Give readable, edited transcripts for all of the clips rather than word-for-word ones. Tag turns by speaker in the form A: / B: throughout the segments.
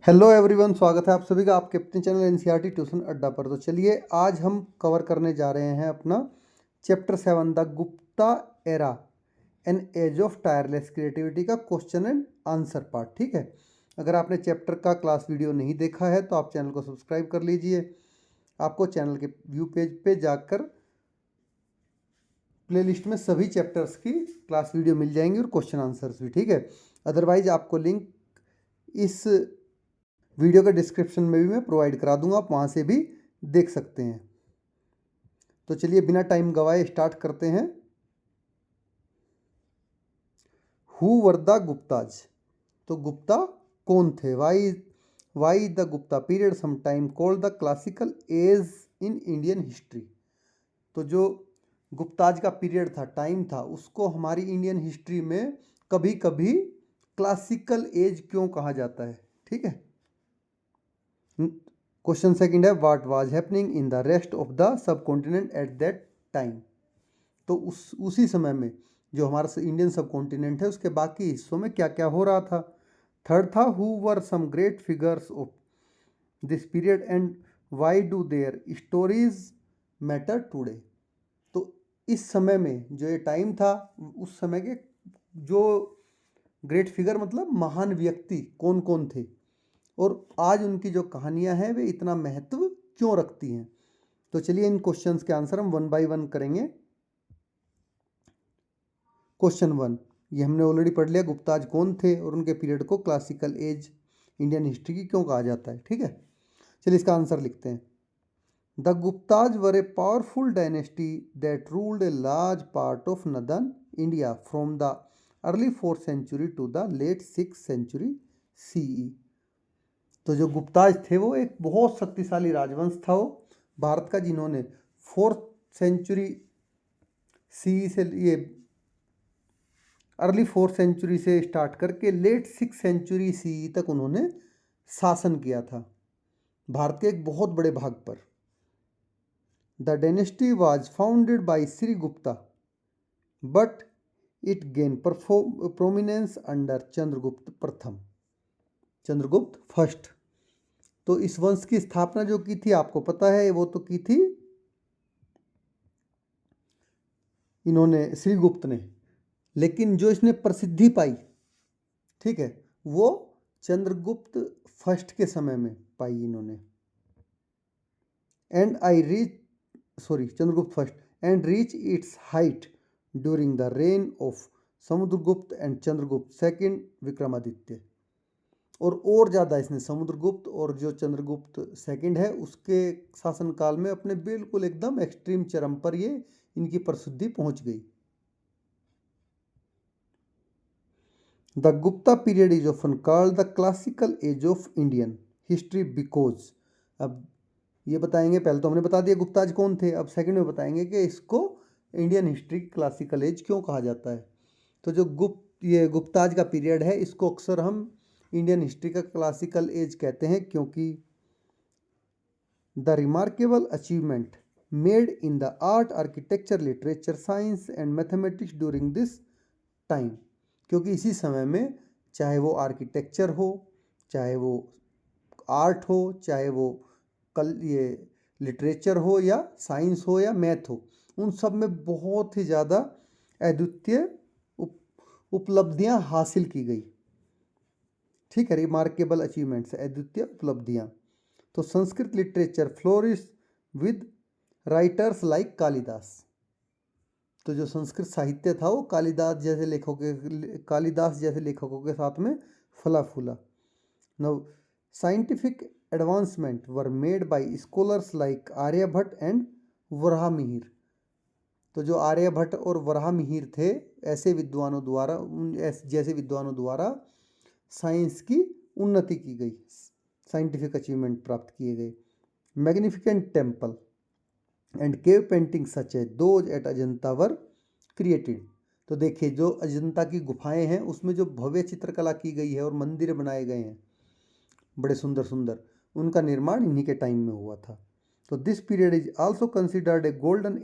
A: Hello everyone, स्वागत है आप सभी का आपके अपने चैनल एनसीईआरटी ट्यूशन अड्डा पर। तो चलिए आज हम कवर करने जा रहे हैं अपना chapter 7 the Gupta era an age of tireless creativity का क्वेश्चन एंड आंसर पार्ट। ठीक है, अगर आपने चैप्टर का क्लास वीडियो नहीं देखा है तो आप चैनल को सब्सक्राइब कर लीजिए। आपको चैनल के व्यू पेज पे जाकर प्लेलिस्ट में सभी चैप्टर्स की क्लास वीडियो मिल जाएंगी और क्वेश्चन आंसर्स भी। ठीक है, अदरवाइज आपको लिंक इस वीडियो के डिस्क्रिप्शन में भी मैं प्रोवाइड करा दूंगा, आप वहाँ से भी देख सकते हैं। तो चलिए बिना टाइम गवाए स्टार्ट करते हैं। हु वर द गुप्ताज, तो गुप्ता कौन थे? Why the Gupta period some time called the classical age in Indian history. तो जो गुप्ताज का पीरियड था, टाइम था, उसको हमारी इंडियन हिस्ट्री में कभी कभी क्लासिकल एज क्यों कहा जाता है? ठीक है। क्वेश्चन सेकंड है, what was happening in the rest of the sub continent at that time. तो उसी समय में जो हमारा इंडियन सब कॉन्टिनेंट है उसके बाकी हिस्सों में क्या क्या हो रहा था। थर्ड था, who were some great figures of this period and why do their stories matter today. तो इस समय में जो ये टाइम था, उस समय के जो ग्रेट फिगर मतलब महान व्यक्ति कौन कौन थे और आज उनकी जो कहानियां हैं वे इतना महत्व क्यों रखती हैं। तो चलिए इन क्वेश्चंस के आंसर हम वन बाय वन करेंगे। क्वेश्चन 1, ये हमने ऑलरेडी पढ़ लिया, गुप्ताज कौन थे और उनके पीरियड को क्लासिकल एज इंडियन हिस्ट्री की क्यों कहा जाता है। ठीक है, चलिए इसका आंसर लिखते हैं। The Guptas were a powerful dynasty that ruled a large part of northern India from the early 4th century to the late 6th century CE. तो जो गुप्ताज थे वो एक बहुत शक्तिशाली राजवंश था वो भारत का, जिन्होंने 4th सेंचुरी सी से ये अर्ली 4th सेंचुरी से स्टार्ट करके लेट 6th सेंचुरी सी तक उन्होंने शासन किया था भारत के एक बहुत बड़े भाग पर। The dynasty was founded by Shri Gupta but it gain prominence under Chandragupta प्रथम, चंद्रगुप्त फर्स्ट। तो इस वंश की स्थापना जो की थी आपको पता है, वो तो की थी इन्होंने श्रीगुप्त ने, लेकिन जो इसने प्रसिद्धि पाई, ठीक है, वो चंद्रगुप्त फर्स्ट के समय में पाई इन्होंने। Chandragupta first and reach its height during the rain of Samudragupta and Chandragupta second Vikramaditya. और ज़्यादा इसने समुद्रगुप्त और जो चंद्रगुप्त सेकंड है उसके शासनकाल में अपने बिल्कुल एकदम एक्सट्रीम चरम पर ये इनकी प्रसिद्धि पहुंच गई। The Gupta period is often called the classical as of Indian history because, अब ये बताएंगे, पहले तो हमने बता दिया गुप्ताज कौन थे, अब सेकंड में बताएंगे कि इसको इंडियन हिस्ट्री क्लासिकल एज क्यों कहा जाता है। तो जो गुप्ताज का पीरियड है इसको अक्सर हम इंडियन हिस्ट्री का क्लासिकल एज कहते हैं, क्योंकि the remarkable achievement made in the art, architecture, literature, science and mathematics during this time. क्योंकि इसी समय में चाहे वो आर्किटेक्चर हो, चाहे वो आर्ट हो, चाहे वो ये लिटरेचर हो या साइंस हो या मैथ हो, उन सब में बहुत ही ज़्यादा अद्वितीय उपलब्धियां हासिल की गई। ठीक है, रिमार्केबल अचीवमेंट्स, अद्वितीय उपलब्धियां। तो Sanskrit literature flourish with writers like Kalidas. तो जो संस्कृत साहित्य था वो कालिदास जैसे लेखकों के साथ में फला फूला। नव scientific advancement were made by scholars like Aryabhata and Varahamihira. तो जो आर्यभट्ट और वराहमिहिर थे, ऐसे विद्वानों द्वारा साइंस की उन्नति की गई, साइंटिफिक अचीवमेंट प्राप्त किए गए। Magnificent temple and cave painting such है those at Ajanta were created. तो देखिए जो अजंता की गुफाएं हैं उसमें जो भव्य चित्रकला की गई है और मंदिर बनाए गए हैं बड़े सुंदर सुंदर, उनका निर्माण इन्हीं के टाइम में हुआ था। तो this period is also considered a golden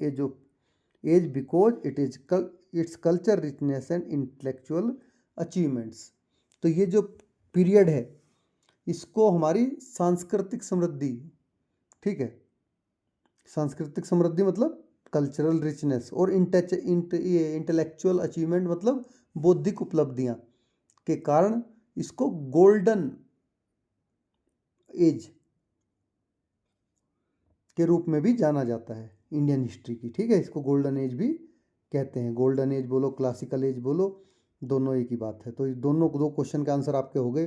A: as because its culture richness and intellectual achievements. तो ये जो पीरियड है इसको हमारी सांस्कृतिक समृद्धि, ठीक है, सांस्कृतिक समृद्धि मतलब कल्चरल रिचनेस, और इंटेलेक्चुअल अचीवमेंट मतलब बौद्धिक उपलब्धियां के कारण इसको गोल्डन एज के रूप में भी जाना जाता है इंडियन हिस्ट्री की, ठीक है। इसको गोल्डन एज भी कहते हैं, गोल्डन एज बोलो क्लासिकल एज बोलो, दोनों एक ही बात है। तो इस दोनों दो क्वेश्चन के आंसर आपके हो गए।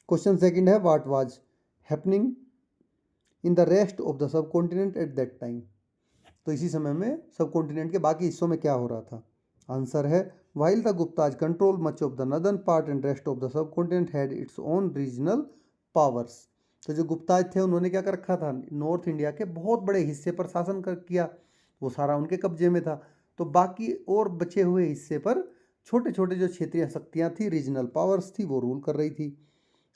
A: क्वेश्चन सेकंड है, what was happening in the rest of the sub continent at that time. तो इसी समय में सब कॉन्टिनेंट के बाकी हिस्सों में क्या हो रहा था। आंसर है, while the Gupta's control much of the northern part and rest of the sub continent had its own regional powers. तो जो गुप्ताज थे उन्होंने क्या कर रखा था, नॉर्थ इंडिया के बहुत बड़े हिस्से पर शासन कर किया, वो सारा उनके कब्जे में था। तो बाकी और बचे हुए हिस्से पर छोटे छोटे जो क्षेत्रीय शक्तियाँ थी, रीजनल पावर्स थी, वो रूल कर रही थी।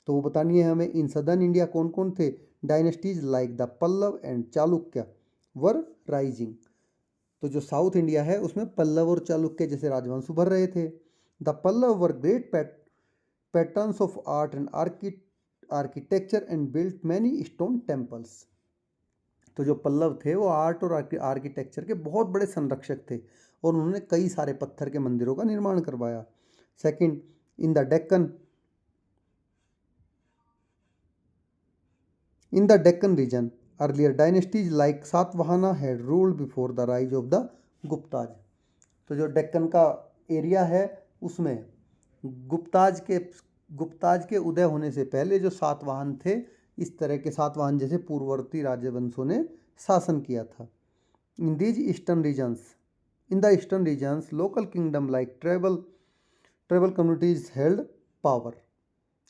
A: तो वो बतानी है हमें, इन सदर्न इंडिया कौन कौन थे। Dynasties like the Pallava and Chalukya were rising. तो जो साउथ इंडिया है उसमें पल्लव और चालुक्य जैसे राजवंश उभर रहे थे। The Pallava were great patterns of art and architecture and built many stone temples. तो जो पल्लव थे वो आर्ट और आर्किटेक्चर के बहुत बड़े संरक्षक थे और उन्होंने कई सारे पत्थर के मंदिरों का निर्माण करवाया। Second, in the Deccan region earlier dynasties like Satavahana had ruled before the rise of the Guptas. तो जो डेक्कन का एरिया है उसमें गुप्ताज के उदय होने से पहले जो सातवाहन थे, इस तरह के सातवाहन जैसे पूर्ववर्ती राजवंशों ने शासन किया था। In the eastern regions local kingdom like tribal communities held power.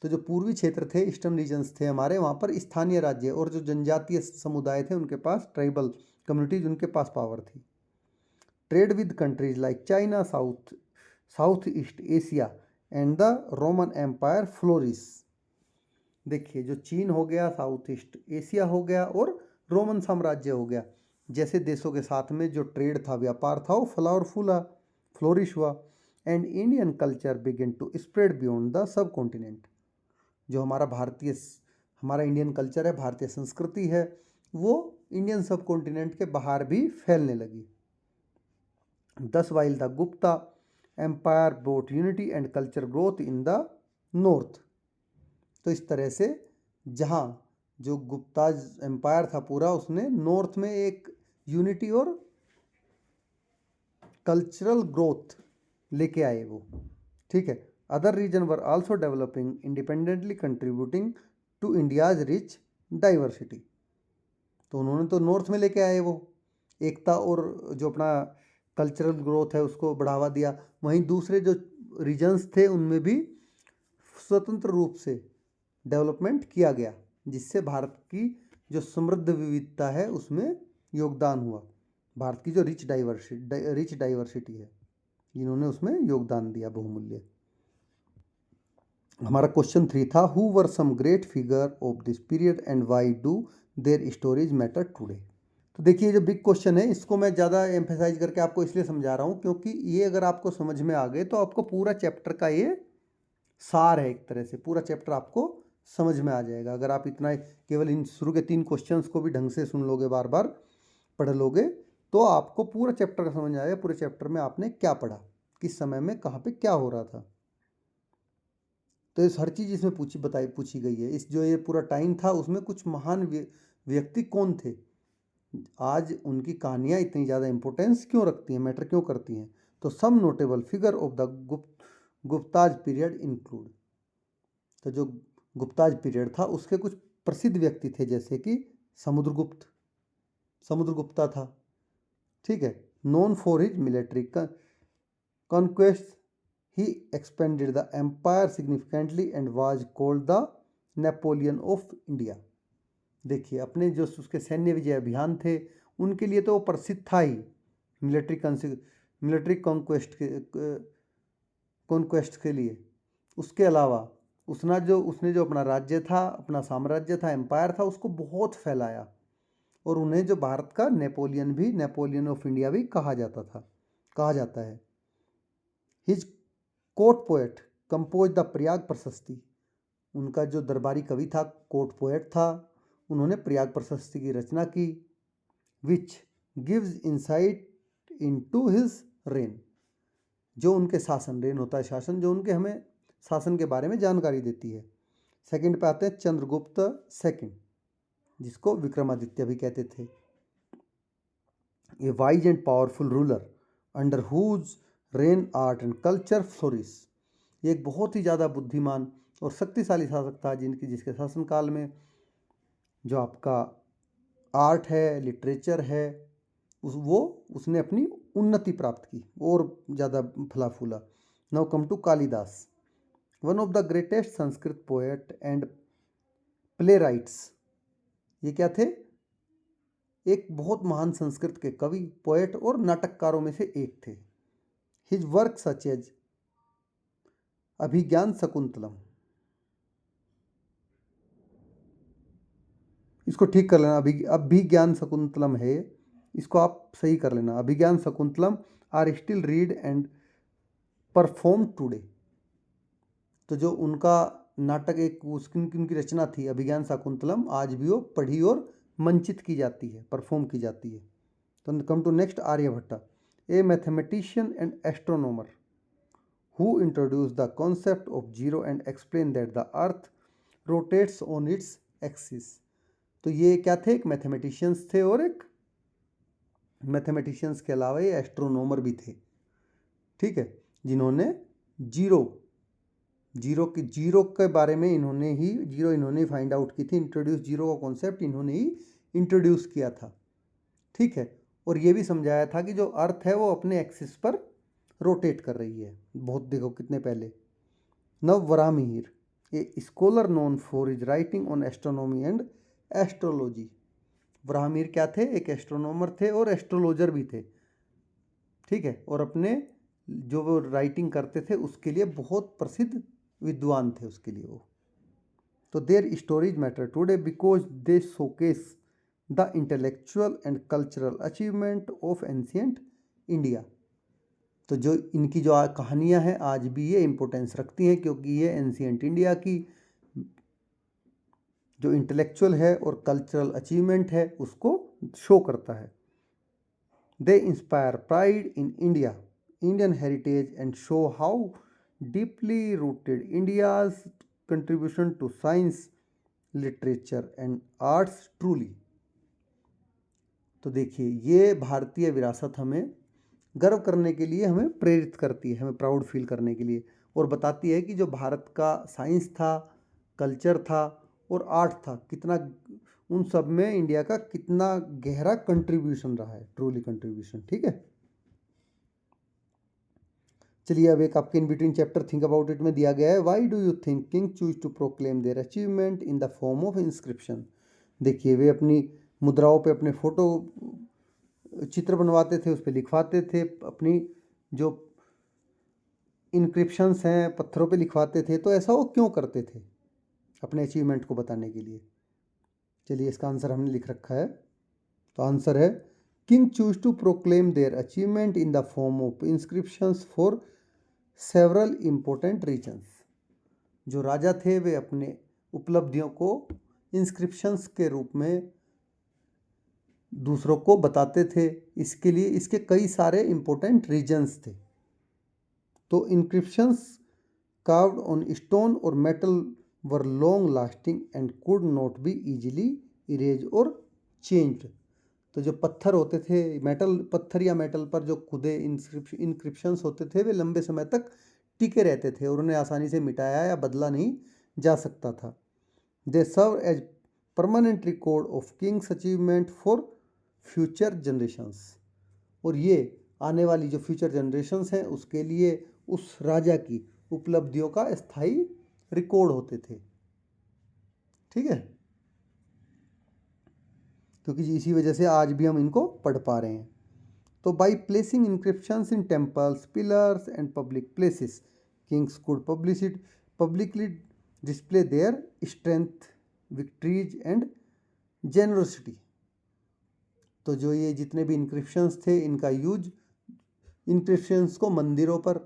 A: तो जो पूर्वी क्षेत्र थे, ईस्टर्न रीजन्स थे हमारे, वहाँ पर स्थानीय राज्य और जो जनजातीय समुदाय थे उनके पास, ट्राइबल कम्युनिटीज, उनके पास पावर थी। Trade with countries like China, south east Asia and the Roman empire flourish. देखिए, जो चीन हो गया, साउथ ईस्ट एशिया हो गया और रोमन साम्राज्य हो गया, जैसे देशों के साथ में जो ट्रेड था, व्यापार था, वो फला और फूला, फ्लोरिश हुआ। And Indian culture begin to spread beyond the subcontinent. जो हमारा इंडियन कल्चर है, भारतीय संस्कृति है, वो इंडियन सब कॉन्टिनेंट के बाहर भी फैलने लगी। Thus while the Gupta empire brought unity and culture growth in the north. तो इस तरह से जहाँ जो गुप्ताज एम्पायर था पूरा, उसने नॉर्थ में एक यूनिटी और कल्चरल ग्रोथ लेके आए वो, ठीक है। Other region were also developing independently contributing to India's rich diversity. तो उन्होंने तो नॉर्थ में लेके आए वो एकता और जो अपना कल्चरल ग्रोथ है उसको बढ़ावा दिया। वहीं दूसरे जो रीजन्स थे उनमें भी स्वतंत्र रूप से डेवलपमेंट किया गया, जिससे भारत की जो समृद्ध विविधता है उसमें योगदान हुआ। भारत की जो रिच डाइवर्सिटी है, इन्होंने उसमें योगदान दिया बहुमूल्य। हमारा क्वेश्चन 3 था, who were some great figure of this period and why do their stories matter today. तो देखिए, जो बिग क्वेश्चन है इसको मैं ज़्यादा एम्फेसाइज करके आपको इसलिए समझा रहा हूँ क्योंकि ये अगर आपको समझ में आ गए तो आपको पूरा चैप्टर का ये सार है, एक तरह से पूरा चैप्टर आपको समझ में आ जाएगा। अगर आप इतना केवल इन शुरू के 3 क्वेश्चंस को भी ढंग से सुन लोगे, बार बार पढ़ लोगे, तो आपको पूरा चैप्टर का समझ आएगा। पूरे चैप्टर में आपने क्या पढ़ा, किस समय में कहाँ पे क्या हो रहा था। तो इस हर चीज़ इसमें पूछी गई है। इस जो ये पूरा टाइम था उसमें कुछ महान व्यक्ति कौन थे, आज उनकी कहानियाँ इतनी ज़्यादा इंपॉर्टेंस क्यों रखती हैं, मैटर क्यों करती हैं। तो some notable figure of the Guptas period include. तो जो गुप्ताज पीरियड था उसके कुछ प्रसिद्ध व्यक्ति थे, जैसे कि समुद्रगुप्ता था, ठीक है, known for his military conquest. He expanded the empire significantly and was called the Napoleon of India. देखिए, अपने जो उसके सैन्य विजय अभियान थे उनके लिए तो वो प्रसिद्ध था ही, मिलिट्री कॉन्क्वेस्ट के लिए। उसके अलावा उसने जो अपना राज्य था, अपना साम्राज्य था, एम्पायर था, उसको बहुत फैलाया और उन्हें जो भारत का नेपोलियन ऑफ इंडिया भी कहा जाता है। His court poet compose the Prayag प्रशस्ति। उनका जो दरबारी कवि था, कोर्ट पोएट था, उन्होंने प्रयाग प्रशस्ति की रचना की, which gives insight into his rain, जो उनके शासन, रेन होता है शासन, जो उनके हमें शासन के बारे में जानकारी देती है। सेकंड पे आते हैं चंद्रगुप्त सेकंड, जिसको विक्रमादित्य भी कहते थे। A wise and powerful ruler under whose reign art and culture flourish, ये एक बहुत ही ज़्यादा बुद्धिमान और शक्तिशाली शासक था जिसके शासनकाल में जो आपका आर्ट है, लिटरेचर है, उसने अपनी उन्नति प्राप्त की और ज़्यादा फला फूला। Now come to Kalidasa, one of the greatest Sanskrit poet and playwrights. ये क्या थे? एक बहुत महान संस्कृत के कवि, पोएट और नाटककारों में से एक थे। हिज वर्क सच एज अभिज्ञान शकुंतलम, इसको ठीक कर लेना, अभिज्ञान शकुंतलम है, इसको आप सही कर लेना। Abhijnana Shakuntalam are still read and perform today. तो जो उनका नाटक, एक उनकी रचना थी अभिज्ञान शकुंतलम, आज भी वो पढ़ी और मंचित की जाती है, परफॉर्म की जाती है। तो come to next, Aryabhatta, a mathematician and astronomer who introduce the concept of zero and explain that the earth rotates on its axis. तो ये क्या थे? एक मैथमेटिशियंस थे और एक मैथमेटिशियंस के अलावा ये एस्ट्रोनॉमर भी थे, ठीक है, जिन्होंने जीरो के बारे में इन्होंने फाइंड आउट की थी, इंट्रोड्यूस जीरो का कॉन्सेप्ट इन्होंने ही इंट्रोड्यूस किया था, ठीक है। और ये भी समझाया था कि जो अर्थ है वो अपने एक्सिस पर रोटेट कर रही है, बहुत देखो कितने पहले। Now Varahamihira, a scholar known for his writing on astronomy and astrology. Varahamihira क्या थे? एक एस्ट्रोनॉमर थे और एस्ट्रोलॉजर भी थे, ठीक है, और अपने जो वो राइटिंग करते थे उसके लिए बहुत प्रसिद्ध विद्वान थे उसके लिए वो। तो there stories matter today because they showcase the intellectual and cultural achievement of ancient India. तो जो इनकी जो कहानियाँ हैं आज भी ये इम्पोर्टेंस रखती हैं, क्योंकि ये एंशिएंट इंडिया की जो इंटेलेक्चुअल है और कल्चरल अचीवमेंट है उसको शो करता है। They inspire pride in India, Indian heritage and show how deeply rooted India's contribution to science, literature and arts truly. तो देखिए, ये भारतीय विरासत हमें गर्व करने के लिए हमें प्रेरित करती है, हमें प्राउड फील करने के लिए, और बताती है कि जो भारत का साइंस था, कल्चर था और आर्ट था, कितना उन सब में इंडिया का कितना गहरा कंट्रीब्यूशन रहा है, ट्रूली कंट्रीब्यूशन, ठीक है। चलिए अब एक आपके in between chapter think about it में दिया गया है, why do you think king choose to proclaim their achievement in the form of inscription. देखिए, वे अपनी मुद्राओं पे अपने फोटो चित्र बनवाते थे, उस पर लिखवाते थे, अपनी जो इनक्रिप्शंस हैं पत्थरों पे लिखवाते थे। तो ऐसा वो क्यों करते थे? अपने अचीवमेंट को बताने के लिए। चलिए इसका आंसर हमने लिख रखा है। तो आंसर है, king choose to proclaim their achievement in the form of inscriptions for several important reasons. जो राजा थे वे अपने उपलब्धियों को इंस्क्रिप्शंस के रूप में दूसरों को बताते थे। इसके लिए इसके कई सारे इम्पोर्टेंट रीजन्स थे। तो इंक्रिप्शंस कार्व्ड ऑन स्टोन और metal were long lasting and could not be easily erase और चेंज्ड। तो जो पत्थर होते थे, पत्थर या मेटल पर जो खुदे इंक्रिप्शंस होते थे, वे लंबे समय तक टिके रहते थे और उन्हें आसानी से मिटाया या बदला नहीं जा सकता था। They serve as permanent record of kings achievement for future generations. और ये आने वाली जो फ्यूचर जनरेशंस हैं उसके लिए उस राजा की उपलब्धियों का स्थायी रिकॉर्ड होते थे, ठीक है, क्योंकि इसी वजह से आज भी हम इनको पढ़ पा रहे हैं। तो by placing inscriptions in temples, pillars and public places, kings could publicly display their strength, victories and generosity. तो जो ये जितने भी इंक्रिप्शंस थे, इनका यूज इंक्रिप्शंस को मंदिरों पर,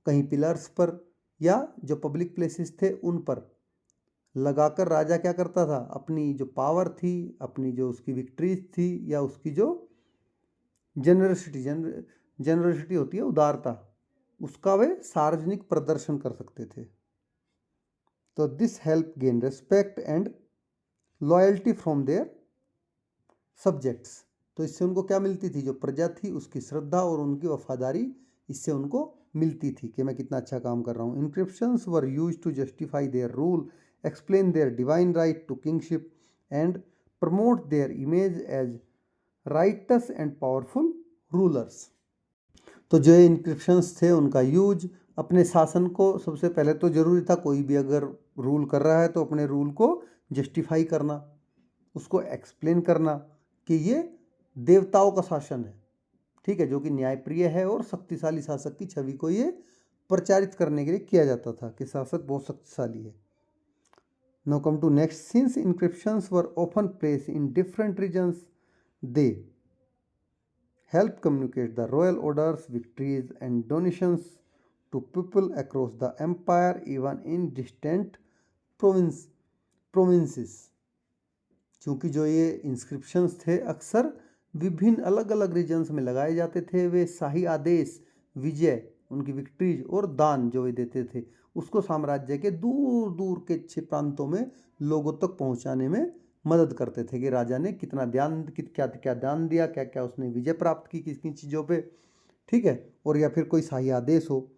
A: कहीं पिलर्स पर, या जो पब्लिक प्लेसेस थे उन पर लगाकर राजा क्या करता था, अपनी जो पावर थी, अपनी जो उसकी विक्ट्रीज थी, या उसकी जो जेनरसिटी होती है, उदारता, उसका वे सार्वजनिक प्रदर्शन कर सकते थे। तो this help gain respect and loyalty from their subjects. तो इससे उनको क्या मिलती थी, जो प्रजा थी उसकी श्रद्धा और उनकी वफादारी इससे उनको मिलती थी कि मैं कितना अच्छा काम कर रहा हूँ। Inscriptions were used to justify their rule, explain their divine right to kingship and promote their image as righteous and powerful rulers. तो जो इंक्रिप्शंस थे उनका यूज अपने शासन को, सबसे पहले तो जरूरी था कोई भी अगर रूल कर रहा है तो अपने रूल को जस्टिफाई करना, उसको एक्सप्लेन करना कि ये देवताओं का शासन है, ठीक है, जो कि न्यायप्रिय है, और शक्तिशाली शासक की छवि को ये प्रचारित करने के लिए किया जाता था कि शासक बहुत शक्तिशाली है। Now come to next, since inscriptions were often place in different regions, they help communicate the royal orders, victories and donations to people across the empire, even in distant provinces। क्योंकि जो ये इंस्क्रिप्शंस थे अक्सर विभिन्न अलग अलग regions में लगाए जाते थे, वे शाही आदेश, विजय, उनकी विक्ट्रीज और दान जो वे देते थे उसको साम्राज्य के दूर दूर के प्रांतों में लोगों तक पहुंचाने में मदद करते थे कि राजा ने कितना क्या क्या दान दिया, क्या क्या उसने विजय प्राप्त की किस किन चीज़ों पे, ठीक है, और या फिर कोई शाही आदेश हो।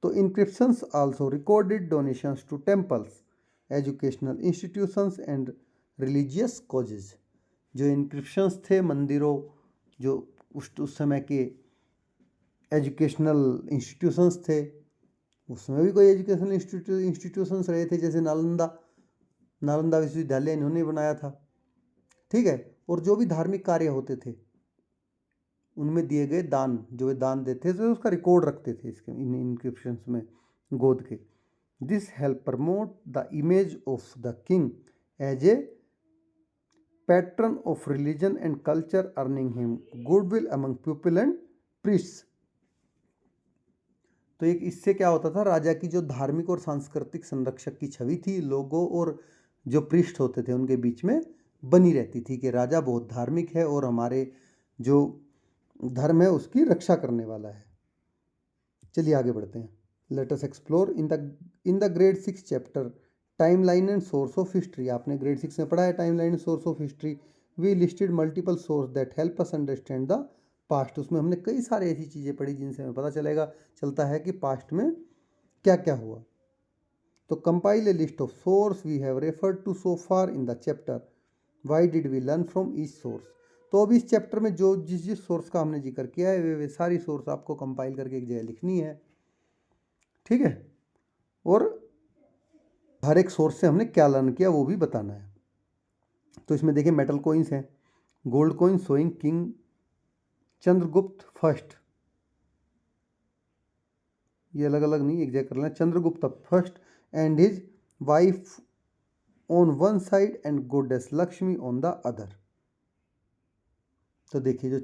A: तो inscriptions also recorded donations to temples, educational institutions and religious causes. जो इंक्रिप्शंस थे मंदिरों, जो उस समय के एजुकेशनल इंस्टीट्यूशंस थे, उसमें भी कोई एजुकेशनल इंस्टीट्यूशंस रहे थे, जैसे नालंदा विश्वविद्यालय इन्होंने बनाया था, ठीक है, और जो भी धार्मिक कार्य होते थे उनमें दिए गए दान, जो वे दान देते थे उसका रिकॉर्ड रखते थे इसके इन इंक्रिप्शंस में गोद के। This help promote the image of the king as a patron of religion and culture, earning him goodwill among people and priests. तो एक इससे क्या होता था, राजा की जो धार्मिक और सांस्कृतिक संरक्षक की छवि थी लोगों और जो पृष्ठ होते थे उनके बीच में बनी रहती थी कि राजा बहुत धार्मिक है और हमारे जो धर्म है उसकी रक्षा करने वाला है। चलिए आगे बढ़ते हैं। Let us explore in the grade 6 chapter time line and source of history. आपने ग्रेड 6 में पढ़ा है time line and source of history. We listed multiple source that help us understand the past. उसमें हमने कई सारे ऐसी चीज़ें पढ़ी जिनसे हमें पता चलता है कि पास्ट में क्या क्या हुआ। तो compile a list of source we have referred to so far in the chapter, why did we learn from each source. तो अब इस चैप्टर में जो जिस सोर्स का हमने जिक्र किया है वे सारी सोर्स आपको कंपाइल करके एक जगह लिखनी है, ठीक है, और हर एक सोर्स से हमने क्या लर्न किया वो भी बताना है। तो इसमें देखिए मेटल कॉइन्स हैं, gold coin showing king Chandragupta first, ये अलग अलग नहीं एक जगह कर लेना, Chandragupta first and his wife on one side and गोडेस Lakshmi on the other. तो देखिए जो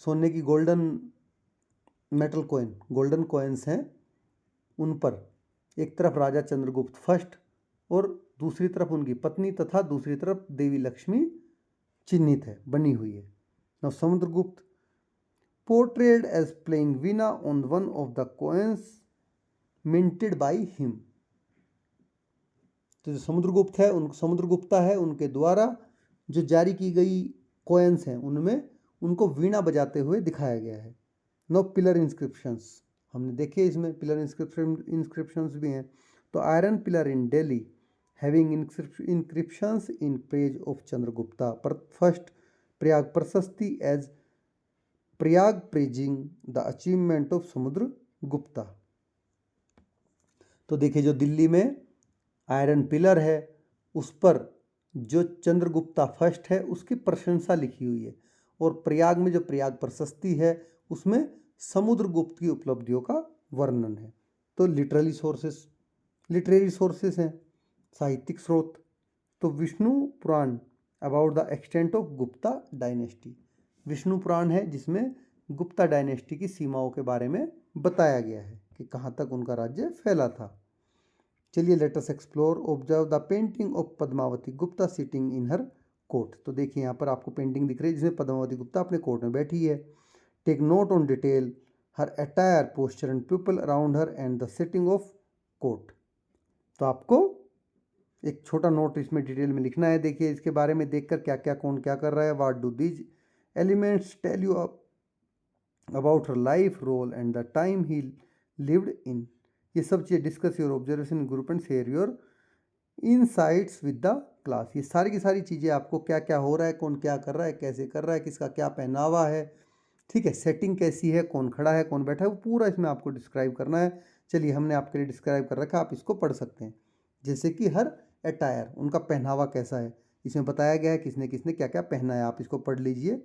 A: सोने की golden metal coin, golden coins हैं, उन पर एक तरफ राजा चंद्रगुप्त फर्स्ट और दूसरी तरफ उनकी पत्नी तथा दूसरी तरफ देवी लक्ष्मी चिन्हित है, बनी हुई है। Now Samudragupta portrayed as playing veena on one of the coins minted by him. तो जो समुद्रगुप्ता है उनके द्वारा जो जारी की गई कॉइन्स हैं उनमें उनको वीणा बजाते हुए दिखाया गया है। नो पिलर इंस्क्रिप्शंस, हमने देखे इसमें पिलर इंस्क्रिप्शंस भी हैं। तो iron pillar in Delhi having inscriptions in praise of Chandragupta first, Prayag Prashasti as Prayag praising the achievement of Samudragupta. तो देखिए जो दिल्ली में आयरन पिलर है उस पर जो चंद्रगुप्ता फर्स्ट है उसकी प्रशंसा लिखी हुई है, और प्रयाग में जो प्रयाग प्रशस्ति है उसमें समुद्रगुप्त की उपलब्धियों का वर्णन है। तो लिटरेरी सोर्सेस हैं, साहित्यिक स्रोत। तो Vishnu Purana about the extent of Gupta dynasty, Vishnu Purana है जिसमें गुप्ता डायनेस्टी की सीमाओं के बारे में बताया गया है कि कहाँ तक उनका राज्य फैला था। चलिए late us explore. Observe the painting of Padmavati Gupta sitting in her court. तो देखिए यहाँ पर आपको पेंटिंग दिख रही है जिसमें पद्मावती गुप्ता अपने कोर्ट में बैठी है। Take note on detail her attire, posture and people around her and the sitting of court. तो आपको एक छोटा नोट इसमें डिटेल में लिखना है। देखिए इसके बारे में देखकर क्या क्या कौन क्या कर रहा है। What do these elements tell you about her life, role and the time he lived in. ये सब चीज़ें discuss your observation group and share your insights with the class. ये सारी की सारी चीज़ें आपको क्या क्या हो रहा है, कौन क्या कर रहा है, कैसे कर रहा है, किसका क्या पहनावा है, ठीक है, सेटिंग कैसी है, कौन खड़ा है, कौन बैठा है, वो पूरा इसमें आपको डिस्क्राइब करना है। चलिए हमने आपके लिए डिस्क्राइब कर रखा है, आप इसको पढ़ सकते हैं। जैसे कि हर अटायर, उनका पहनावा कैसा है, इसमें बताया गया है किसने किसने क्या क्या पहना है, आप इसको पढ़ लीजिए।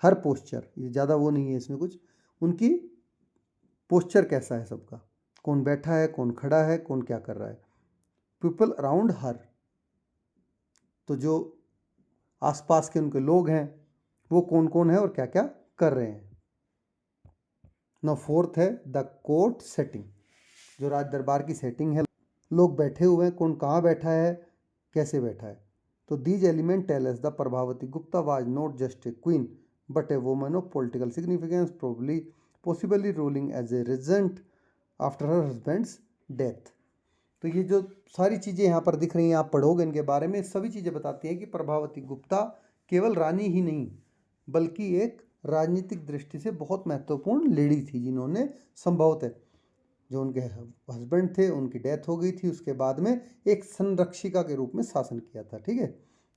A: हर पोस्चर, ये ज़्यादा वो नहीं है इसमें कुछ, उनकी पोस्चर कैसा है सबका, कौन बैठा है, कौन खड़ा है, कौन क्या कर रहा है। पीपल अराउंड हर, तो जो आसपास के उनके लोग हैं वो कौन कौन है और क्या क्या कर रहे हैं। नौ फोर्थ है द कोर्ट सेटिंग, जो राज दरबार की सेटिंग है, लोग बैठे हुए हैं, कौन कहाँ बैठा है, कैसे बैठा है। तो these element tell us the Prabhavati Gupta was not just a queen but a woman of political significance, probably possibly ruling as a regent after her husband's death. तो ये जो सारी चीज़ें यहाँ पर दिख रही हैं, आप पढ़ोगे इनके बारे में, सभी चीज़ें बताती हैं कि प्रभावती गुप्ता केवल रानी ही नहीं बल्कि एक राजनीतिक दृष्टि से बहुत महत्वपूर्ण लेडी थी, जिन्होंने संभवतः जो उनके हस्बैंड थे उनकी डेथ हो गई थी, उसके बाद में एक संरक्षिका के रूप में शासन किया था। ठीक है,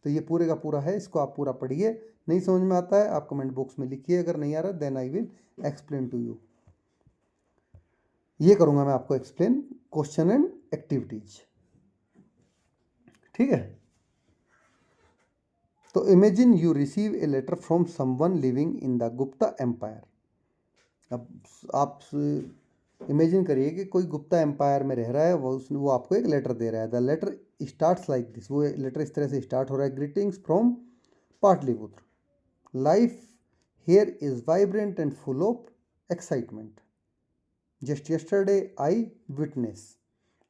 A: तो ये पूरे का पूरा है, इसको आप पूरा पढ़िए। नहीं समझ में आता है आप कमेंट बॉक्स में लिखिए, अगर नहीं आ रहा then I will explain to you. ये करूँगा मैं आपको एक्सप्लेन क्वेश्चन एंड एक्टिविटीज। ठीक है, तो imagine you receive a letter from someone living in the Gupta empire. अब आप इमेजिन करिए कि कोई गुप्ता एम्पायर में रह रहा है, वो आपको एक लेटर दे रहा है। The letter starts like this, वो लेटर इस तरह से स्टार्ट हो रहा है। Greetings from Pataliputra, life here is vibrant and full of excitement, just yesterday I witness.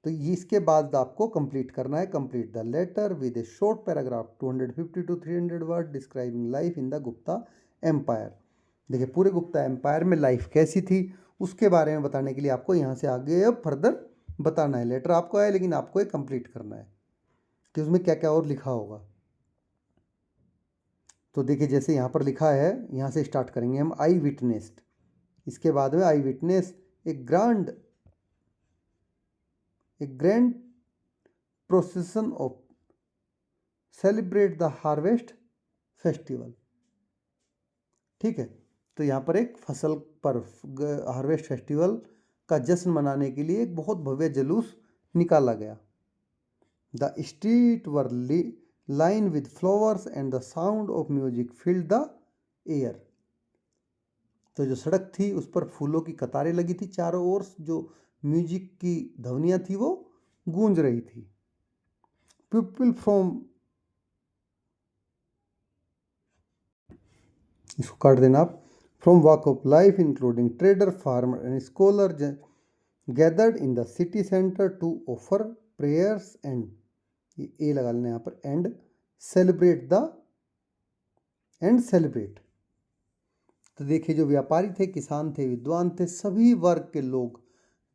A: तो इसके बाद आपको कंप्लीट करना है। Complete the letter with a short paragraph 250 to 300 word describing life in the Gupta empire. देखिए पूरे गुप्ता एम्पायर में लाइफ कैसी थी उसके बारे में बताने के लिए आपको यहाँ से आगे अब फर्दर बताना है। लेटर आपको आया लेकिन आपको ये कंप्लीट करना है कि उसमें क्या क्या और लिखा होगा। तो देखिए जैसे यहाँ पर लिखा है, यहाँ से स्टार्ट करेंगे हम। आई विटनेस्ड, इसके बाद में I witness a grand procession of celebrate the harvest festival. ठीक है, तो यहाँ पर एक फसल पर हार्वेस्ट फेस्टिवल का जश्न मनाने के लिए एक बहुत भव्य जुलूस निकाला गया। The street were line with flowers and the sound of music filled the air. तो जो सड़क थी उस पर फूलों की कतारें लगी थी चारों ओर, जो म्यूजिक की ध्वनियाँ थी वो गूंज रही थी। पीपल फ्रॉम, इसको काट देना आप, from walk of life including trader, farmer and scholar gathered in the city centre to offer prayers and, a लगा लेना यहाँ पर, एंड सेलिब्रेट। तो देखिए जो व्यापारी थे, किसान थे, विद्वान थे, सभी वर्ग के लोग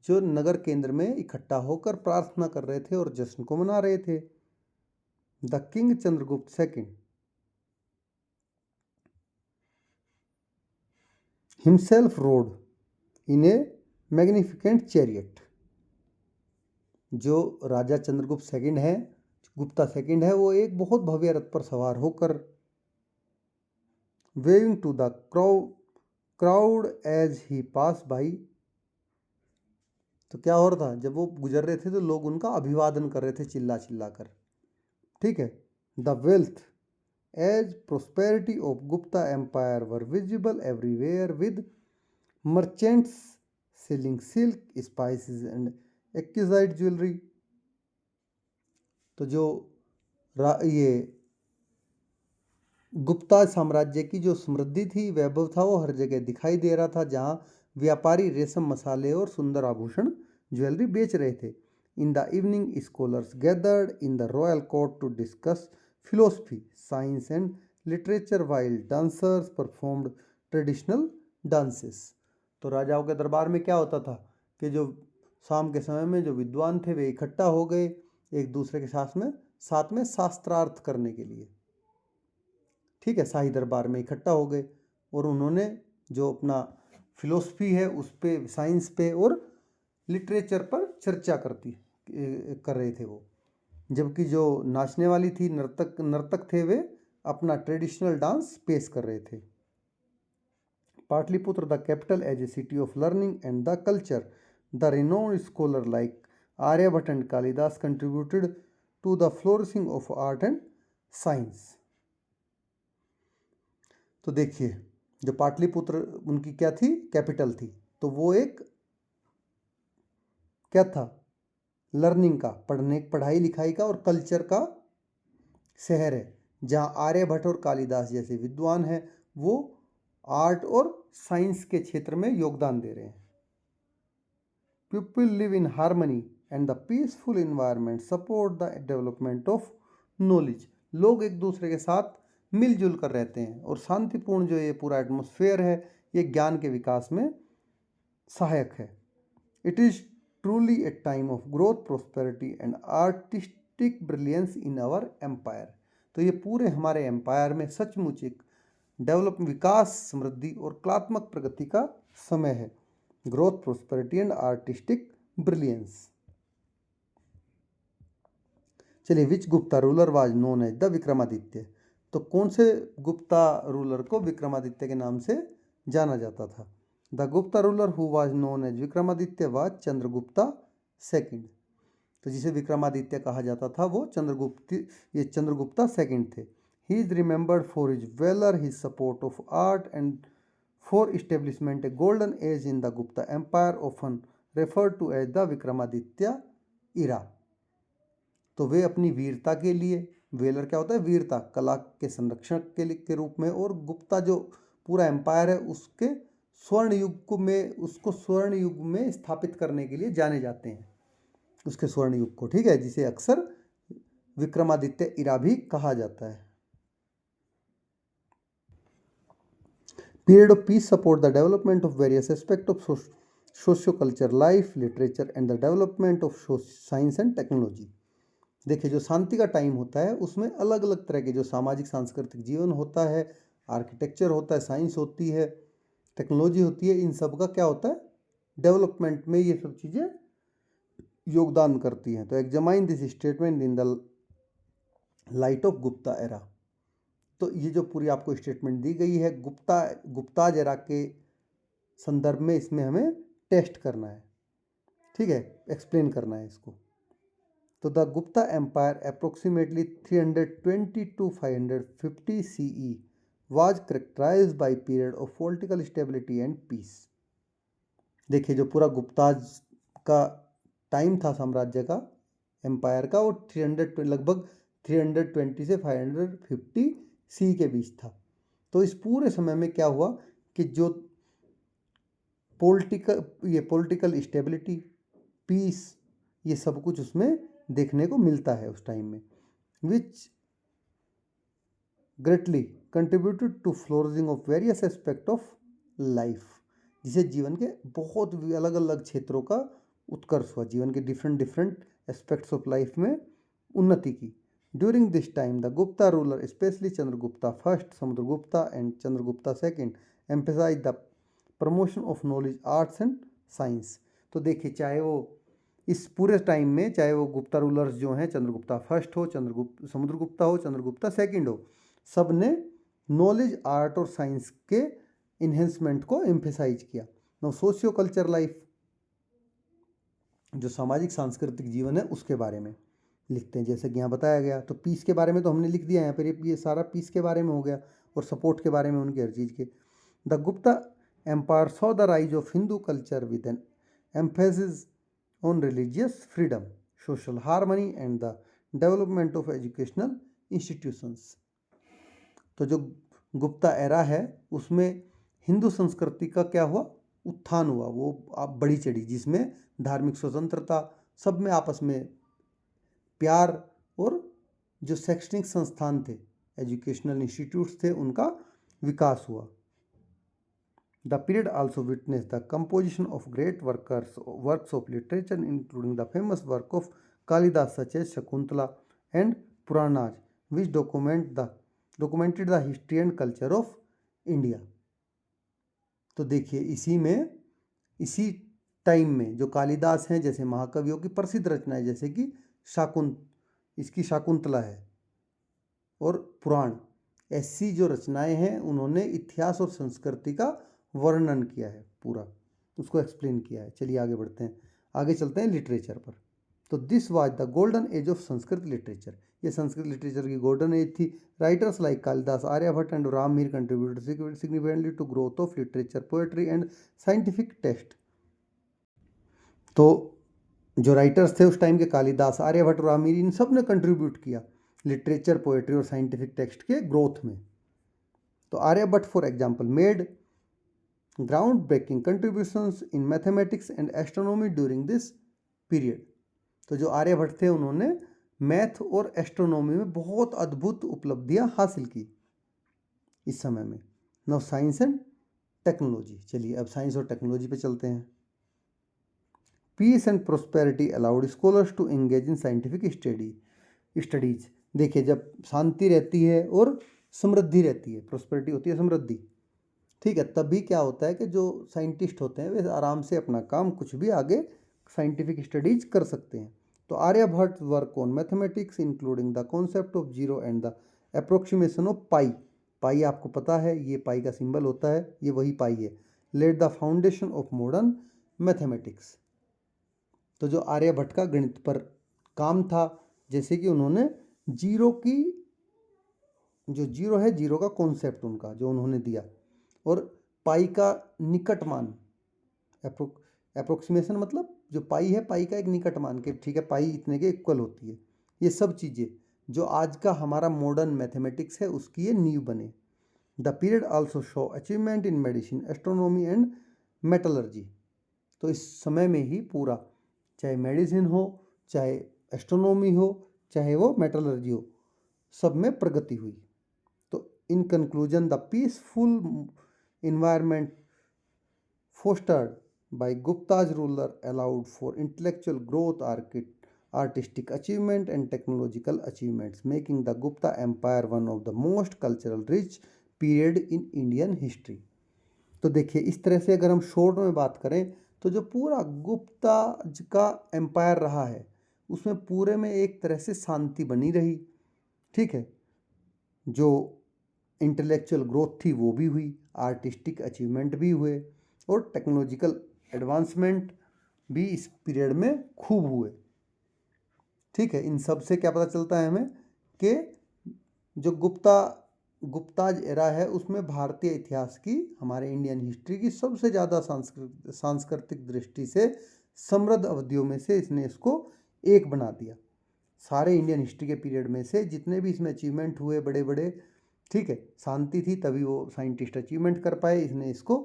A: जो नगर केंद्र में इकट्ठा होकर प्रार्थना कर रहे थे और जश्न को मना रहे थे। The king Chandragupta second himself road in A magnificent chariot. जो राजा चंद्रगुप्त सेकंड है, गुप्ता सेकंड है, वो एक बहुत भव्य रथ पर सवार होकर waving to the crowd as he pass by. तो क्या हो रहा था, जब वो गुजर रहे थे तो लोग उनका अभिवादन कर रहे थे चिल्ला चिल्ला कर। ठीक है, the wealth as prosperity of Gupta empire were visible everywhere with merchants selling silk, spices and exquisite jewellery. तो जो ये गुप्ता साम्राज्य की जो समृद्धि थी, वैभव था, वो हर जगह दिखाई दे रहा था, जहाँ व्यापारी रेशम, मसाले और सुंदर आभूषण ज्वेलरी बेच रहे थे। In the evening, scholars gathered in the royal court to discuss philosophy, science, and literature, while dancers performed traditional dances. तो राजाओं के दरबार में क्या होता था कि जो शाम के समय में जो विद्वान थे वे इकट्ठा हो गए एक दूसरे के साथ में शास्त्रार्थ करने के लिए, ठीक है, शाही दरबार में इकट्ठा हो गए और उन्होंने जो अपना फिलोसफी है उस पे, साइंस पे और लिटरेचर पर चर्चा कर रहे थे वो, जबकि जो नाचने वाली थी, नर्तक थे, वे अपना ट्रेडिशनल डांस पेश कर रहे थे। Pataliputra the capital as a city of learning and the culture, the renowned scholar like Aryabhata and Kalidasa contributed to the flourishing of art and science. तो देखिए, जो पाटलिपुत्र उनकी क्या थी, कैपिटल थी, तो वो एक क्या था, लर्निंग का, पढ़ाई लिखाई का और कल्चर का शहर है, जहाँ आर्यभट्ट और कालिदास जैसे विद्वान हैं वो आर्ट और साइंस के क्षेत्र में योगदान दे रहे हैं। People live in harmony and the peaceful environment support the development of knowledge. लोग एक दूसरे के साथ मिलजुल कर रहते हैं और शांतिपूर्ण जो ये पूरा एटमॉस्फेयर है ये ज्ञान के विकास में सहायक है। It is truly a time of growth, prosperity and artistic brilliance in our empire. तो ये पूरे हमारे एम्पायर में सचमुच एक विकास, समृद्धि और कलात्मक प्रगति का समय है। Growth, prosperity and artistic brilliance. चलिए, which Gupta ruler was known as the Vikramaditya. तो कौन से गुप्ता रूलर को विक्रमादित्य के नाम से जाना जाता था? The Gupta ruler who was known as Vikramaditya was Chandragupta second. तो जिसे विक्रमादित्य कहा जाता था वो चंद्रगुप्ता सेकंड थे। He is remembered for his valour, his support of art and for establishment a golden age in the Gupta empire, often referred to as the Vikramaditya era. तो वे अपनी वीरता के लिए, वेलर क्या होता है, वीरता, कला के संरक्षण के रूप में, और गुप्ता जो पूरा एम्पायर है उसको स्वर्ण युग में स्थापित करने के लिए जाने जाते हैं, उसके स्वर्ण युग को, ठीक है, जिसे अक्सर विक्रमादित्य इरा भी कहा जाता है। Period of peace support the development of various aspect of socio culture life, literature and the development of science and technology. देखिए, जो शांति का टाइम होता है उसमें अलग अलग तरह के जो सामाजिक सांस्कृतिक जीवन होता है, आर्किटेक्चर होता है, साइंस होती है, टेक्नोलॉजी होती है, इन सब का क्या होता है, डेवलपमेंट में ये सब चीज़ें योगदान करती हैं। तो examine this statement in the light of Gupta era. तो ये जो पूरी आपको स्टेटमेंट दी गई है गुप्ताज एरा के संदर्भ में, इसमें हमें टेस्ट करना है, ठीक है, एक्सप्लेन करना है इसको। तो the Gupta empire approximately 320 to 550 CE was characterized by period of political stability and peace। देखिए, जो पूरा गुप्ताज का टाइम था साम्राज्य का, एम्पायर का, वो लगभग 320 से 550 CE के बीच था। तो इस पूरे समय में क्या हुआ कि जो पॉलिटिकल स्टेबिलिटी, पीस, ये सब कुछ उसमें देखने को मिलता है उस टाइम में, which greatly contributed to flourishing of various aspect of life, जिसे जीवन के बहुत अलग अलग क्षेत्रों का उत्कर्ष हुआ, जीवन के डिफरेंट एस्पेक्ट्स ऑफ लाइफ में उन्नति की। During this time the Gupta ruler, specially Chandragupta first, Samudragupta and Chandragupta second, emphasize the promotion of knowledge, arts and science. तो देखिए, चाहे वो इस पूरे टाइम में, चाहे वो गुप्ता रूलर्स जो हैं, चंद्रगुप्ता फर्स्ट हो, समुद्रगुप्ता हो, चंद्रगुप्ता सेकंड हो, सब ने नॉलेज, आर्ट और साइंस के इन्हेंसमेंट को एम्फेसाइज किया। नो सोशियो कल्चर लाइफ, जो सामाजिक सांस्कृतिक जीवन है उसके बारे में लिखते हैं, जैसे कि यहाँ बताया गया। तो पीस के बारे में तो हमने लिख दिया यहाँ पर, ये सारा पीस के बारे में हो गया और सपोर्ट के बारे में उनकी हर चीज़ के। The Gupta empire saw the rise of Hindu culture with an emphasis on religious freedom, social harmony and the development of educational institutions। तो जो गुप्ता एरा है उसमें हिंदू संस्कृति का क्या हुआ, उत्थान हुआ, वो आप बड़ी चढ़ी, जिसमें धार्मिक स्वतंत्रता, सब में आपस में प्यार, और जो शैक्षणिक संस्थान थे, एजुकेशनल इंस्टीट्यूट्स थे, उनका विकास हुआ। The period also witness the composition of great works of literature including the famous work of Kalidasa such as Shakuntala and Puranas which documented the history and culture of India. तो देखिए इसी टाइम में जो कालिदास हैं, जैसे महाकवियों की प्रसिद्ध रचनाएं जैसे कि शाकुंतला है और पुराण, ऐसी जो रचनाएं हैं उन्होंने इतिहास और संस्कृति का वर्णन किया है, पूरा उसको एक्सप्लेन किया है। चलिए आगे बढ़ते हैं, आगे चलते हैं लिटरेचर पर। तो this was the golden age of Sanskrit literature, ये संस्कृत लिटरेचर की गोल्डन एज थी। Writers like Kalidasa, Aryabhatta and Rammir contributed significantly to growth of literature, poetry and scientific text. तो जो राइटर्स थे उस टाइम के, कालिदास, आर्यभट्ट, राममीर, इन सब ने कंट्रीब्यूट किया लिटरेचर, पोएट्री और साइंटिफिक टेक्स्ट के ग्रोथ में। तो Aryabhatta for example made groundbreaking contributions in mathematics and astronomy during this period. तो जो आर्यभट्ट थे उन्होंने मैथ और एस्ट्रोनॉमी में बहुत अद्भुत उपलब्धियां हासिल की इस समय में। नाउ साइंस एंड टेक्नोलॉजी, चलिए अब साइंस और टेक्नोलॉजी पे चलते हैं। Peace and prosperity allowed scholars to engage in scientific studies. देखिए जब शांति रहती है और समृद्धि रहती है, प्रोस्पेरिटी होती है समृद्धि, ठीक है, तभी क्या होता है कि जो साइंटिस्ट होते हैं वे आराम से अपना काम कुछ भी आगे साइंटिफिक स्टडीज कर सकते हैं। तो Aryabhatta work on mathematics including the concept of zero and the approximation of pi. Pi आपको पता है, ये पाई का सिंबल होता है, ये वही पाई है। Led the foundation of modern mathematics. तो जो आर्यभट्ट का गणित पर काम था, जैसे कि उन्होंने जीरो की, जो जीरो है, जीरो का कॉन्सेप्ट उनका जो उन्होंने दिया, और पाई का निकट मान, अप्रोक्सीमेशन मतलब जो पाई है, पाई का एक निकट मान के, ठीक है, पाई इतने के इक्वल होती है। ये सब चीज़ें जो आज का हमारा मॉडर्न मैथमेटिक्स है उसकी ये नींव बने। The period also show achievement in medicine, astronomy and metallurgy. तो इस समय में ही पूरा, चाहे मेडिसिन हो, चाहे एस्ट्रोनॉमी हो, चाहे वो मेटलर्जी हो, सब में प्रगति हुई। तो in conclusion the peaceful environment fostered by Gupta's ruler allowed for intellectual growth, artistic achievement and technological achievements, making the Gupta Empire one of the most cultural rich period in Indian history। तो देखिए इस तरह से अगर हम short में बात करें तो जो पूरा गुप्ता का एम्पायर रहा है उसमें पूरे में एक तरह से शांति बनी रही, ठीक है, जो इंटेलेक्चुअल ग्रोथ थी वो भी हुई, आर्टिस्टिक अचीवमेंट भी हुए, और टेक्नोलॉजिकल एडवांसमेंट भी इस पीरियड में खूब हुए, ठीक है। इन सब से क्या पता चलता है हमें कि जो गुप्ताज एरा है उसमें भारतीय इतिहास की, हमारे इंडियन हिस्ट्री की सबसे ज़्यादा सांस्कृतिक दृष्टि से समृद्ध अवधियों में से इसने इसको एक बना दिया। सारे इंडियन हिस्ट्री के पीरियड में से जितने भी इसमें अचीवमेंट हुए बड़े बड़े, ठीक है, शांति थी तभी वो साइंटिस्ट अचीवमेंट कर पाए, इसने इसको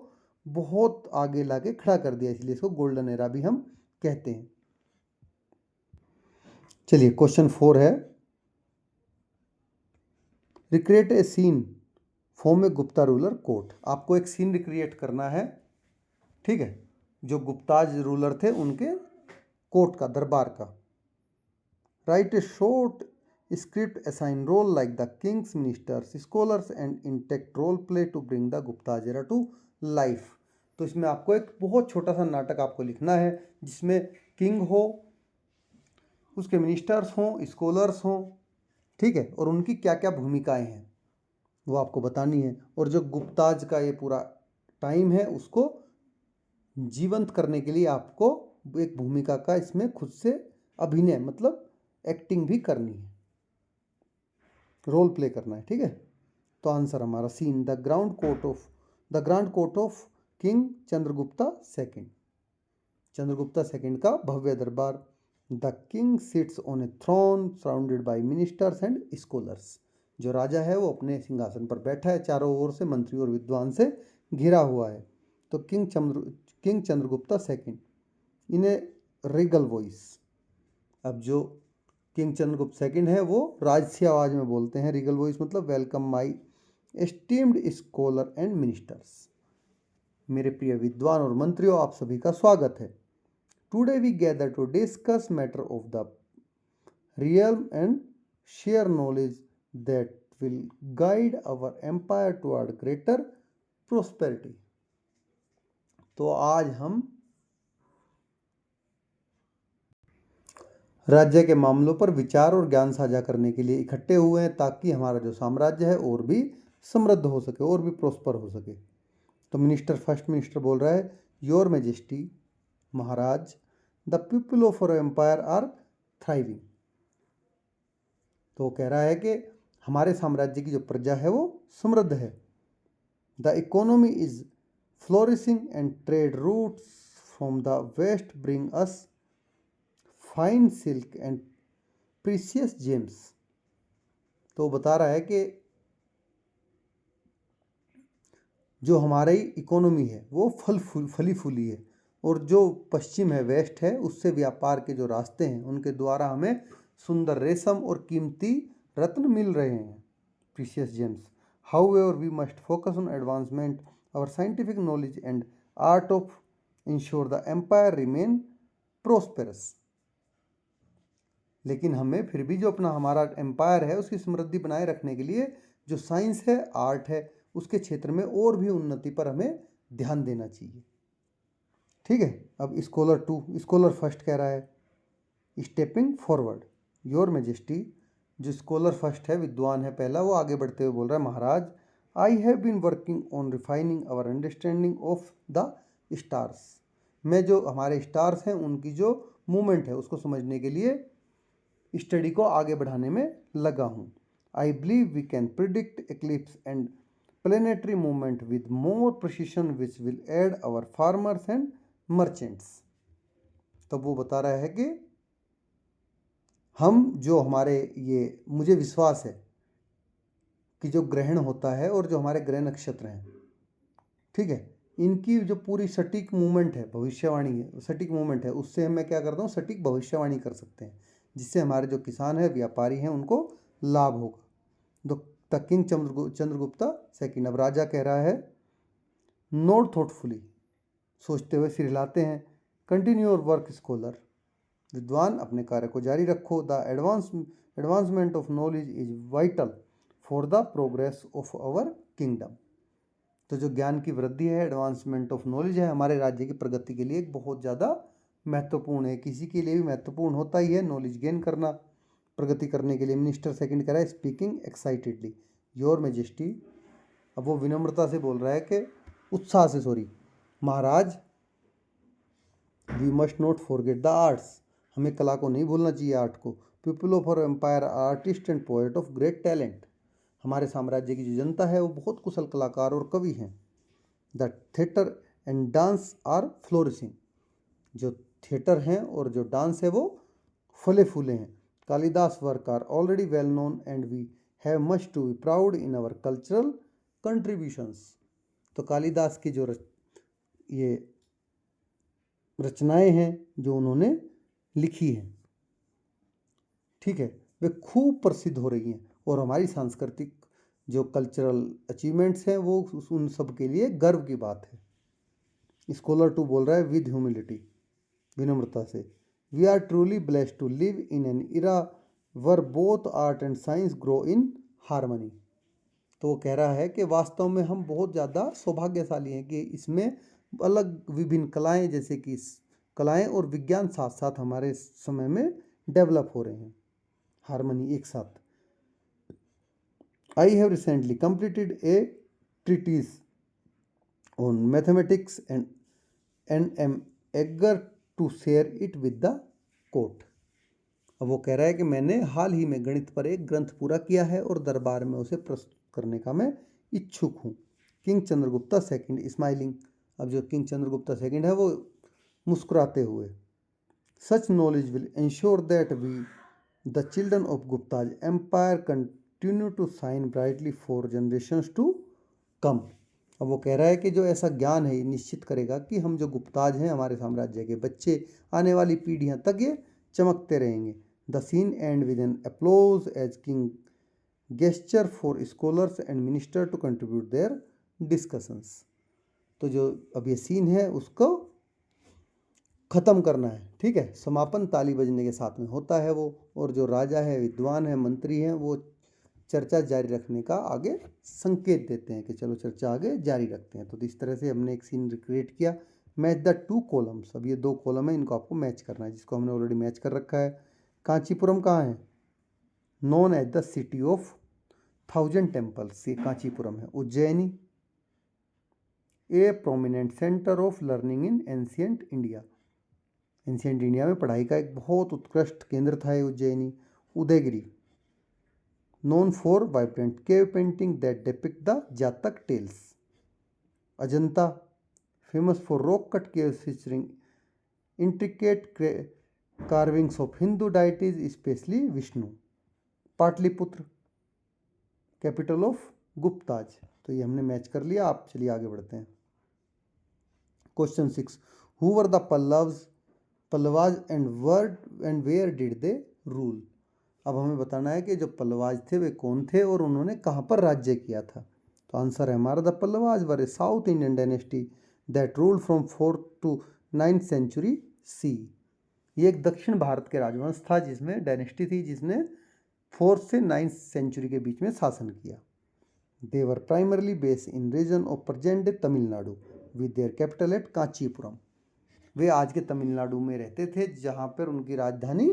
A: बहुत आगे लाके खड़ा कर दिया, इसलिए इसको गोल्डन एरा भी हम कहते हैं। चलिए क्वेश्चन 4 है, रिक्रिएट ए सीन फॉर्म ए गुप्ता रूलर कोर्ट। आपको एक सीन रिक्रिएट करना है, ठीक है, जो गुप्ताज रूलर थे उनके कोर्ट का, दरबार का। Right A short script assign role like the king's ministers, scholars and intact role play to bring the Gupta era to life। तो इसमें आपको एक बहुत छोटा सा नाटक आपको लिखना है जिसमें किंग हो, उसके मिनिस्टर्स हों, स्कॉलर्स हों, ठीक है, और उनकी क्या क्या भूमिकाएं हैं वो आपको बतानी है, और जो गुप्ताज का ये पूरा टाइम है उसको जीवंत करने के लिए आपको एक भूमिका का इसमें खुद से अभिनय मतलब एक्टिंग भी करनी है, रोल प्ले करना है, ठीक है। तो आंसर हमारा scene, the grand court of king Chandragupta second, Chandragupta second का भव्य दरबार। The king sits on a throne surrounded by ministers and scholars. जो राजा है वो अपने सिंहासन पर बैठा है, चारों ओर से मंत्री और विद्वान से घिरा हुआ है। तो king Chandragupta second in A Regal voice, अब जो किंग चंद्रगुप्त सेकंड है वो राजसी आवाज में बोलते हैं, रीगल वॉइस मतलब welcome my esteemed scholar and ministers. मेरे प्रिय विद्वान और मंत्रियों, आप सभी का स्वागत है। Today we gather to discuss matter of the real and share knowledge that will guide our empire toward greater prosperity. तो आज हम राज्य के मामलों पर विचार और ज्ञान साझा करने के लिए इकट्ठे हुए हैं, ताकि हमारा जो साम्राज्य है और भी समृद्ध हो सके और भी प्रोस्पर हो सके। तो फर्स्ट मिनिस्टर बोल रहा है, your majesty maharaj, the people of our empire are thriving. तो वो कह रहा है कि हमारे साम्राज्य की जो प्रजा है वो समृद्ध है। The economy is flourishing and trade routes from the west bring us fine silk and precious gems. तो बता रहा है कि जो हमारी इकोनॉमी है वो फली फूली है, और जो पश्चिम है, वेस्ट है, उससे व्यापार के जो रास्ते हैं उनके द्वारा हमें सुंदर रेशम और कीमती रत्न मिल रहे हैं, precious gems. However we must focus on advancement our scientific knowledge and art of ensure the empire remain prosperous. लेकिन हमें फिर भी जो हमारा एम्पायर है उसकी समृद्धि बनाए रखने के लिए जो साइंस है, आर्ट है, उसके क्षेत्र में और भी उन्नति पर हमें ध्यान देना चाहिए। ठीक है। अब स्कॉलर फर्स्ट कह रहा है, स्टेपिंग फॉरवर्ड, योर मैजेस्टी। जो स्कॉलर फर्स्ट है, विद्वान है पहला, वो आगे बढ़ते हुए बोल रहा है, Maharaj, I have been working on refining our understanding of the stars. मैं जो हमारे स्टार्स हैं उनकी जो मूवमेंट है उसको समझने के लिए स्टडी को आगे बढ़ाने में लगा हूँ। I believe we can predict eclipse and planetary movement with more precision which will aid our farmers and merchants. तब वो बता रहा है कि हम जो हमारे ये, मुझे विश्वास है कि जो ग्रहण होता है और जो हमारे ग्रह नक्षत्र हैं, ठीक है, इनकी जो पूरी सटीक मूवमेंट है, भविष्यवाणी है, सटीक मूवमेंट है, उससे मैं क्या करता हूँ, सटीक भविष्यवाणी कर सकते हैं, जिससे हमारे जो किसान हैं, व्यापारी हैं, उनको लाभ होगा। The king Chandragupta second. अब राजा कह रहा है, नोट थॉटफुली, सोचते हुए सिर हिलाते हैं, कंटिन्यू योर वर्क स्कॉलर, विद्वान अपने कार्य को जारी रखो। The advancement of knowledge is vital for the progress of our kingdom. तो जो ज्ञान की वृद्धि है, एडवांसमेंट ऑफ नॉलेज है, हमारे राज्य की प्रगति के लिए बहुत ज़्यादा महत्वपूर्ण है। किसी के लिए भी महत्वपूर्ण होता ही है नॉलेज गेन करना, प्रगति करने के लिए। मिनिस्टर सेकंड कह रहा है, स्पीकिंग एक्साइटेडली, योर मैजेस्टी। अब वो विनम्रता से बोल रहा है कि उत्साह से, sorry, maharaj, we must not forget the arts, हमें कला को नहीं भूलना चाहिए, आर्ट को। People of our empire artist and poet of great talent, हमारे साम्राज्य की जो जनता है वो बहुत कुशल कलाकार और कवि हैं। The theatre and dance are flourishing, जो थिएटर हैं और जो डांस है वो फले फूले हैं। Kalidasa work are already well known and we have much to be proud in our cultural contributions. तो कालिदास की जो ये रचनाएं हैं जो उन्होंने लिखी हैं, ठीक है, वे खूब प्रसिद्ध हो रही हैं, और हमारी सांस्कृतिक जो कल्चरल अचीवमेंट्स हैं वो उन सब के लिए गर्व की बात है। स्कॉलर टू बोल रहा है, विद ह्यूमिलिटी, विनम्रता से, we are truly blessed to live in an era where both art and science grow in harmony. तो वो कह रहा है कि वास्तव में हम बहुत ज़्यादा सौभाग्यशाली हैं कि इसमें अलग विभिन्न कलाएं, जैसे कि कलाएं और विज्ञान साथ साथ हमारे समय में डेवलप हो रहे हैं, हारमनी एक साथ। I have recently completed a treatise on mathematics and am eager to share it with the court. अब वो कह रहा है कि मैंने हाल ही में गणित पर एक ग्रंथ पूरा किया है और दरबार में उसे प्रस्तुत करने का मैं इच्छुक हूँ। King Chandragupta second smiling. अब जो किंग चंद्रगुप्ता सेकंड है वो मुस्कुराते हुए, such knowledge will ensure that we the children of Gupta's empire continue to shine brightly for generations to come. अब वो कह रहा है कि जो ऐसा ज्ञान है ये निश्चित करेगा कि हम जो गुप्ताज हैं, हमारे साम्राज्य के बच्चे, आने वाली पीढ़ियां तक ये चमकते रहेंगे। The scene end with an applause as king gesture for scholars and minister to contribute their discussions. तो जो अब ये सीन है उसको ख़त्म करना है, ठीक है। समापन ताली बजने के साथ में होता है वो, और जो राजा है, विद्वान है, मंत्री हैं, वो चर्चा जारी रखने का आगे संकेत देते हैं कि चलो चर्चा आगे जारी रखते हैं। तो इस तरह से हमने एक सीन रिक्रिएट किया। Match the two columns. अब ये 2 कॉलम है, इनको आपको मैच करना है, जिसको हमने ऑलरेडी मैच कर रखा है। कांचीपुरम कहाँ है? Known as the city of 1000 temples, ये कांचीपुरम है। Ujjaini, a prominent centre of learning in ancient India, ancient India में पढ़ाई का एक बहुत उत्कृष्ट केंद्र था ये Ujjaini. Udayagiri, known for vibrant cave painting that depict the Jatak tales. Ajanta, famous for rock cut caves featuring intricate carvings of Hindu deities, especially Vishnu. Pataliputra, capital of Gupta's. तो ये हमने मैच कर लिया। आप चलिए आगे बढ़ते हैं। Question 6, who were the Pallavas and where did they rule. अब हमें बताना है कि जो पल्लवाज थे वे कौन थे और उन्होंने कहाँ पर राज्य किया था। तो आंसर है हमारा, the Pallavas were A south Indian dynasty that ruled from 4th to 9th century सी। ये एक दक्षिण भारत के राजवंश था, जिसमें डायनेस्टी थी जिसने 4th से 9th सेंचुरी के बीच में शासन किया। They were primarily based in region of present day Tamil Nadu with their capital at Kanchipuram. वे आज के तमिलनाडु में रहते थे, जहाँ पर उनकी राजधानी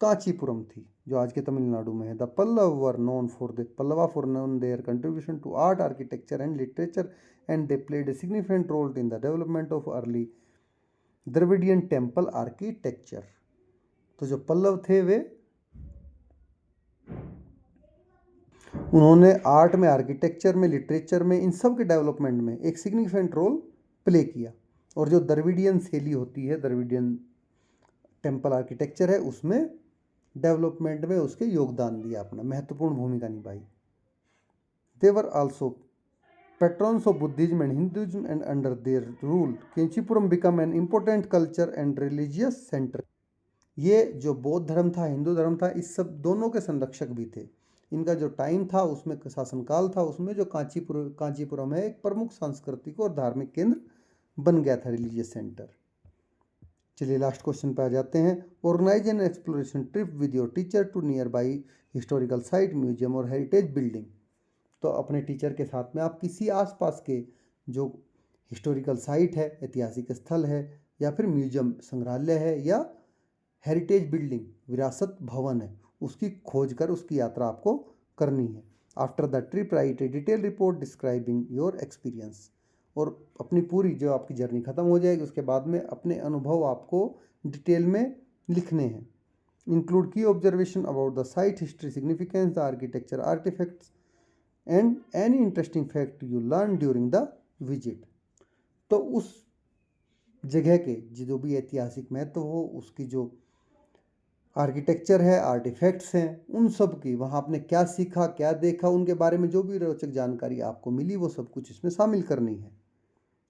A: कांचीपुरम थी, जो आज के तमिलनाडु में है। The Pallava for known their contribution to art, architecture and literature, and they played a significant role in the development of early Dravidian temple architecture. तो जो पल्लव थे वे उन्होंने आर्ट में, आर्किटेक्चर में, लिटरेचर में, इन सब के डेवलपमेंट में एक सिग्निफिकेंट रोल प्ले किया। और जो द्रविडियन शैली होती है, द्रविडियन टेम्पल आर्किटेक्चर है, उसमें डेवलपमेंट में उसके योगदान दिया, अपना महत्वपूर्ण भूमिका निभाई। They were also patrons of Buddhism and Hinduism, and under their rule Kanchipuram become an important culture and religious centre. ये जो बौद्ध धर्म था, हिंदू धर्म था, इस सब दोनों के संरक्षक भी थे। इनका जो टाइम था, उसमें शासनकाल था, उसमें जो कांचीपुरम है एक प्रमुख सांस्कृतिक और धार्मिक केंद्र बन गया था, रिलीजियस सेंटर। चलिए लास्ट क्वेश्चन पे आ जाते हैं। Organise an exploration trip with your teacher to nearby historical site, museum और हेरिटेज बिल्डिंग। तो अपने टीचर के साथ में आप किसी आसपास के जो हिस्टोरिकल साइट है, ऐतिहासिक स्थल है, या फिर म्यूजियम संग्रहालय है, या हेरिटेज बिल्डिंग विरासत भवन है, उसकी खोज कर उसकी यात्रा आपको करनी है। After the trip right A detail report describing your experience. और अपनी पूरी जो आपकी जर्नी ख़त्म हो जाएगी, उसके बाद में अपने अनुभव आपको डिटेल में लिखने हैं। Include key observation about the site, history, significance, the architecture, artefacts and any interesting fact you learn during the visit. तो उस जगह के जो भी ऐतिहासिक महत्व हो, उसकी जो आर्किटेक्चर है, आर्टिफैक्ट्स हैं, उन सब की वहाँ आपने क्या सीखा, क्या देखा, उनके बारे में जो भी रोचक जानकारी आपको मिली, वो सब कुछ इसमें शामिल करनी है।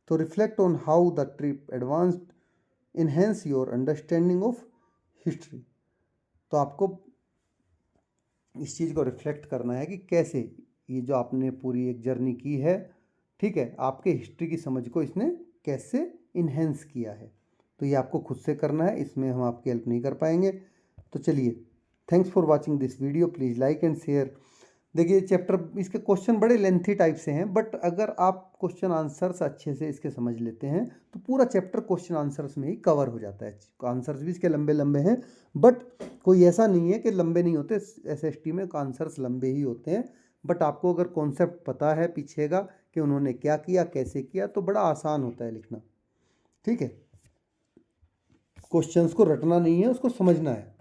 A: तो reflect on how the trip advanced enhance your understanding of history. तो आपको इस चीज़ को रिफ्लेक्ट करना है कि कैसे ये जो आपने पूरी एक जर्नी की है, ठीक है, आपके हिस्ट्री की समझ को इसने कैसे इन्हेंस किया है। तो ये आपको खुद से करना है, इसमें हम आपकी हेल्प नहीं कर पाएंगे। तो चलिए, thanks for watching this video, please like and share. देखिए चैप्टर, इसके क्वेश्चन बड़े लेंथी टाइप से हैं, बट अगर आप क्वेश्चन आंसर्स अच्छे से इसके समझ लेते हैं तो पूरा चैप्टर क्वेश्चन आंसर्स में ही कवर हो जाता है। आंसर्स भी इसके लंबे लंबे हैं, बट कोई ऐसा नहीं है कि लंबे नहीं होते। SST में आंसर्स लंबे ही होते हैं, बट आपको अगर कॉन्सेप्ट पता है पीछे का कि उन्होंने क्या किया, कैसे किया, तो बड़ा आसान होता है लिखना, ठीक है। क्वेश्चंस को रटना नहीं है, उसको समझना है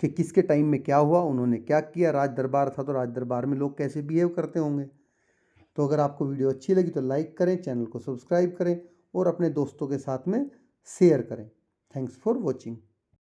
A: कि किसके टाइम में क्या हुआ, उन्होंने क्या किया। राज दरबार था तो राज दरबार में लोग कैसे बिहेव करते होंगे। तो अगर आपको वीडियो अच्छी लगी तो लाइक करें, चैनल को सब्सक्राइब करें और अपने दोस्तों के साथ में शेयर करें। Thanks for watching.